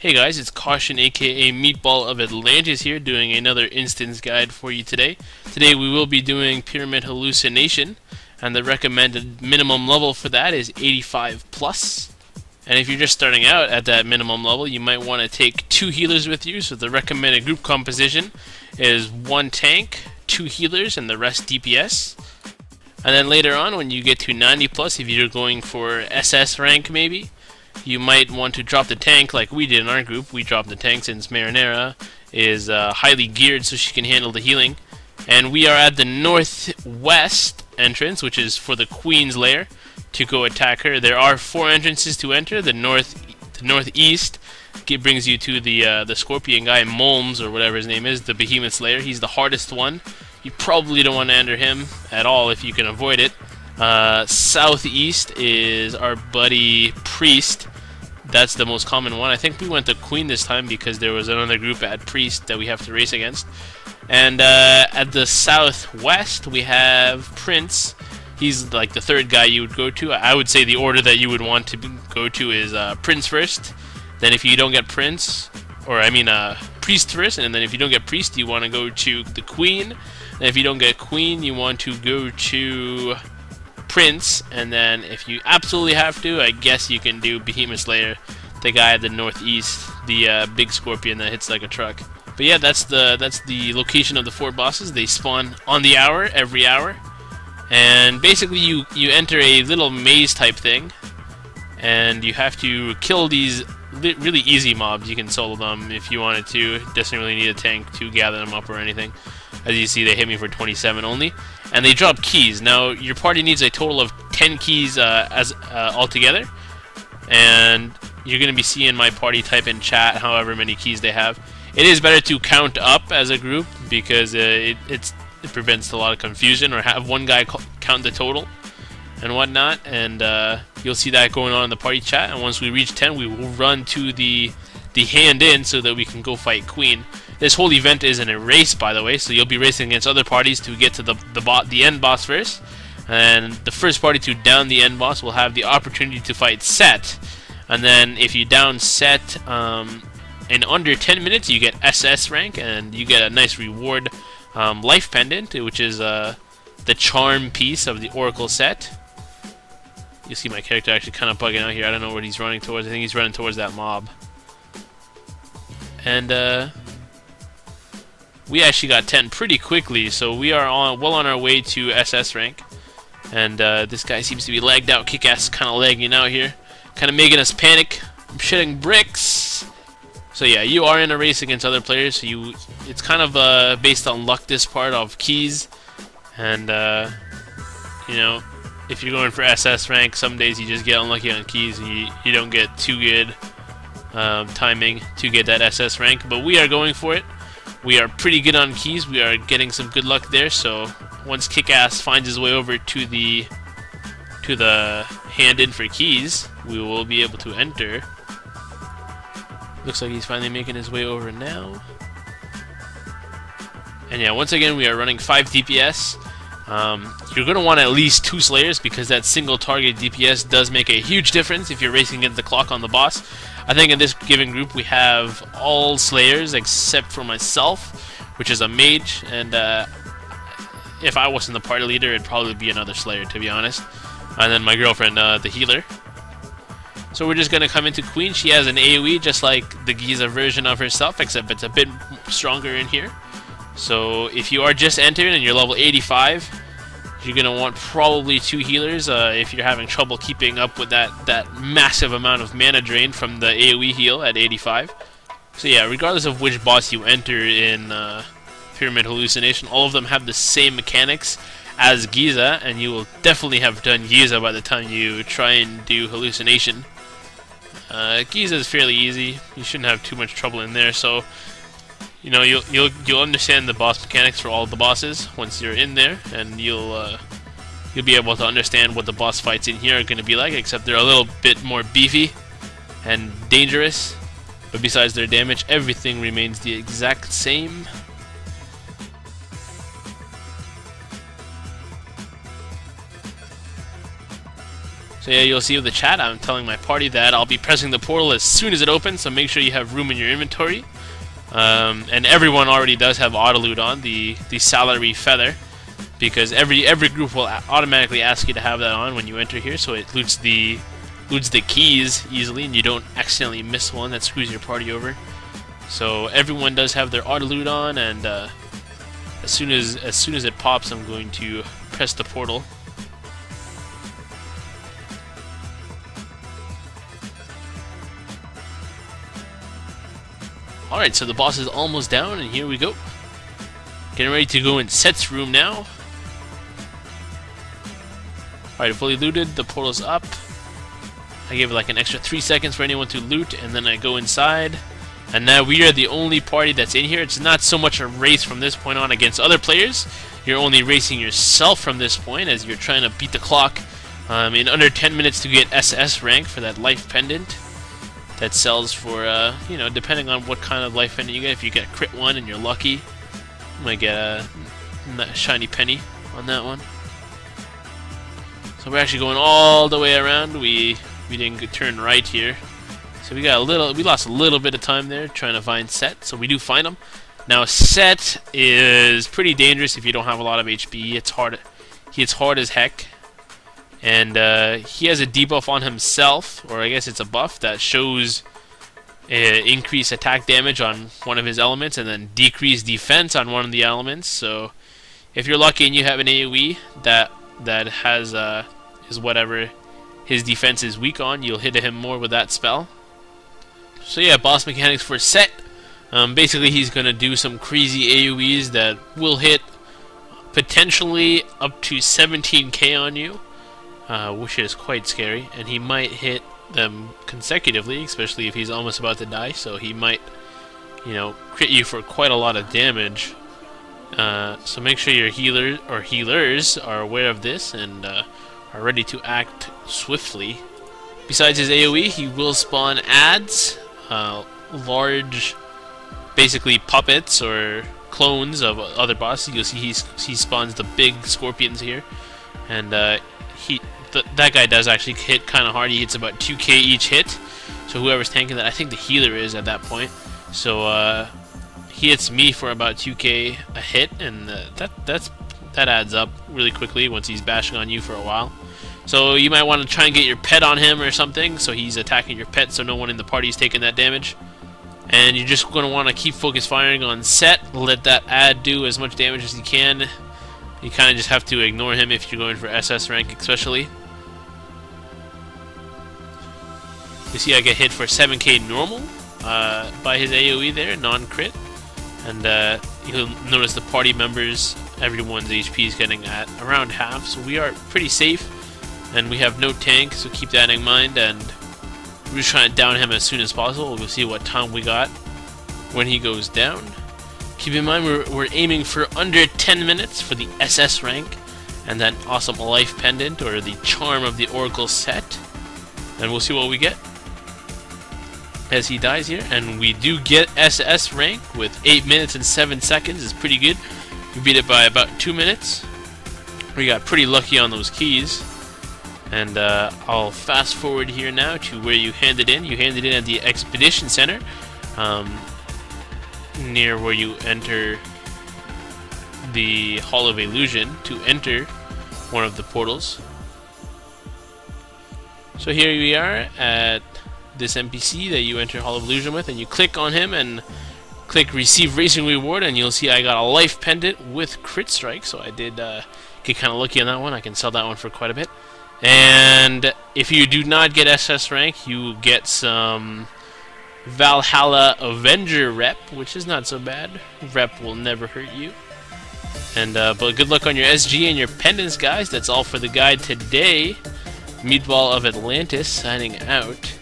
Hey guys, it's Caution aka Meatball of Atlantis here doing another instance guide for you today. Today we will be doing Pyramid Hallucination, and the recommended minimum level for that is 85 plus. And if you're just starting out at that minimum level, you might want to take 2 healers with you, so the recommended group composition is 1 tank, 2 healers, and the rest DPS. And then later on, when you get to 90 plus, if you're going for SS rank maybe, you might want to drop the tank like we did in our group. We dropped the tank since Marinera is highly geared so she can handle the healing. And we are at the northwest entrance, which is for the Queen's lair, to go attack her. There are 4 entrances to enter. The northeast brings you to the Scorpion guy, Molms, or whatever his name is, the Behemoth's lair. He's the hardest one. You probably don't want to enter him at all if you can avoid it. Southeast is our buddy Priest. That's the most common one. I think we went to Queen this time because there was another group at Priest that we have to race against. And at the southwest we have Prince. He's like the 3rd guy you would go to. I would say the order that you would want to go to is Prince first. Then if you don't get Prince, or I mean Priest first, and then if you don't get Priest, you want to go to the Queen. And if you don't get Queen, you want to go to Prince, and then if you absolutely have to, I guess you can do Behemoth Slayer, the guy at the northeast, the big scorpion that hits like a truck. But yeah, that's the location of the 4 bosses. They spawn on the hour, every hour, and basically you enter a little maze type thing, and you have to kill these really easy mobs. You can solo them if you wanted to. It doesn't really need a tank to gather them up or anything. As you see, they hit me for 27 only. And they drop keys. Now, your party needs a total of 10 keys altogether. And you're going to be seeing my party type in chat however many keys they have. It is better to count up as a group because it prevents a lot of confusion, or have one guy count the total and whatnot. And you'll see that going on in the party chat. And once we reach 10, we will run to the hand in so that we can go fight Queen. This whole event isn't a race, by the way, so you'll be racing against other parties to get to the end boss first. And the first party to down the end boss will have the opportunity to fight Set. And then if you down Set in under 10 minutes, you get SS rank, and you get a nice reward, life pendant, which is the charm piece of the Oracle set. You see my character actually kind of bugging out here. I don't know what he's running towards. I think he's running towards that mob. And we actually got 10 pretty quickly, so we are well on our way to SS rank. And this guy seems to be lagged out. Kick-Ass kind of lagging out here, kind of making us panic. I'm shitting bricks. So yeah, you are in a race against other players, so it's kind of based on luck, this part of keys. And you know, if you're going for SS rank, some days you just get unlucky on keys and you don't get too good timing to get that SS rank. But we are going for it. We are pretty good on keys. We are getting some good luck there. So once Kick-Ass finds his way over to the hand in for keys, we will be able to enter. Looks like he's finally making his way over now. And yeah, once again we are running 5 DPS. You're going to want at least 2 Slayers because that single target DPS does make a huge difference if you're racing against the clock on the boss. I think in this given group we have all Slayers except for myself, which is a mage, and if I wasn't the party leader, it'd probably be another Slayer, to be honest. And then my girlfriend, the healer. So we're just going to come into Queen. She has an AoE just like the Giza version of herself, except it's a bit stronger in here. So if you are just entering and you're level 85, you're going to want probably 2 healers if you're having trouble keeping up with that massive amount of mana drain from the AoE heal at 85. So yeah, regardless of which boss you enter in Pyramid Hallucination, all of them have the same mechanics as Giza, and you will definitely have done Giza by the time you try and do Hallucination. Giza is fairly easy. You shouldn't have too much trouble in there, so you know, you'll understand the boss mechanics for all the bosses once you're in there, and you'll be able to understand what the boss fights in here are going to be like, except they're a little bit more beefy and dangerous. But besides their damage, everything remains the exact same. So yeah, you'll see with the chat, I'm telling my party that I'll be pressing the portal as soon as it opens, so make sure you have room in your inventory. And everyone already does have auto loot on, the salary feather, because every group will automatically ask you to have that on when you enter here, so it loots the keys easily, and you don't accidentally miss one that screws your party over. So everyone does have their auto loot on, and as soon as it pops, I'm going to press the portal. Alright, so the boss is almost down, and here we go. Getting ready to go in Set's room now. Alright, fully looted, the portal's up. I gave it like an extra 3 seconds for anyone to loot, and then I go inside. And now we are the only party that's in here. It's not so much a race from this point on against other players. You're only racing yourself from this point, as you're trying to beat the clock in under 10 minutes to get SS rank for that life pendant. That sells for, you know, depending on what kind of life pendant you get. If you get crit 1 and you're lucky, you might get a shiny penny on that one. So we're actually going all the way around. We didn't turn right here, so we lost a little bit of time there trying to find Set. So we do find him. Now Set is pretty dangerous if you don't have a lot of HP. It's hard. He hits hard as heck. And he has a debuff on himself, or I guess it's a buff that shows increased attack damage on one of his elements and then decreased defense on one of the elements. So if you're lucky and you have an AoE that has is whatever his defense is weak on, you'll hit him more with that spell. So yeah, boss mechanics for Set. Basically he's going to do some crazy AoEs that will hit potentially up to 17k on you. Which is quite scary, and he might hit them consecutively, especially if he's almost about to die, so he might, you know, crit you for quite a lot of damage. So make sure your healers are aware of this and are ready to act swiftly. Besides his AoE, he will spawn ads, large, basically puppets or clones of other bosses. You'll see he spawns the big scorpions here, and that guy does actually hit kind of hard. He hits about 2k each hit. So whoever's tanking that, I think the healer is at that point. So he hits me for about 2k a hit, and that adds up really quickly once he's bashing on you for a while. So you might want to try and get your pet on him or something, so he's attacking your pet, so no one in the party is taking that damage. And you're just going to want to keep focus firing on Set. Let that ad do as much damage as you can. You kind of just have to ignore him if you're going for SS rank, especially. You see I get hit for 7k normal by his AoE there, non-crit. And you'll notice the party members, everyone's HP is getting at around half, so we are pretty safe. And we have no tank, so keep that in mind. And we're just trying to down him as soon as possible. We'll see what time we got when he goes down. Keep in mind we're aiming for under 10 minutes for the SS rank and that awesome life pendant or the charm of the Oracle set. And we'll see what we get as he dies here. And we do get SS rank with 8 minutes and 7 seconds. It's pretty good. We beat it by about 2 minutes. We got pretty lucky on those keys. And I'll fast forward here now to where you hand it in. You hand it in at the Expedition Center, near where you enter the Hall of Illusion to enter one of the portals. So here we are at this NPC that you enter Hall of Illusion with, and you click on him and click Receive Racing Reward, and you'll see I got a life pendant with crit strike, so I did get kind of lucky on that one. I can sell that one for quite a bit. And if you do not get SS rank, you get some Valhalla Avenger rep, which is not so bad. Rep will never hurt you. And but good luck on your SG and your pendants, guys. That's all for the guide today. MeatbaIl of Atlantis signing out.